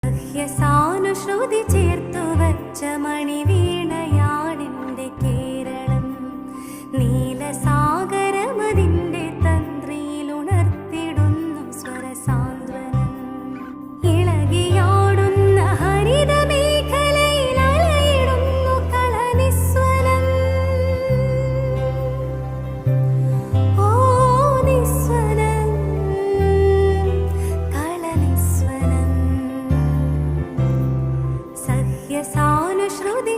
സഹ്യസാനുശ്രുതി ചേർത്തു വച്ച മണിവീണയാണെന്റെ കേരളം. നീലസാഗരമതിന്റെ തന്ത്രിയിലുണർത്തിടുന്നു സ്വരസാന്ത്വനം. ഇളകിയാടുന്ന ഹരിതമേഖലയിൽ അലയിടുന്നു കളനിസ്വനം. ഓ നിസ്വനം, കളനിസ്വനം. സഹ്യസാനുശ്രുതി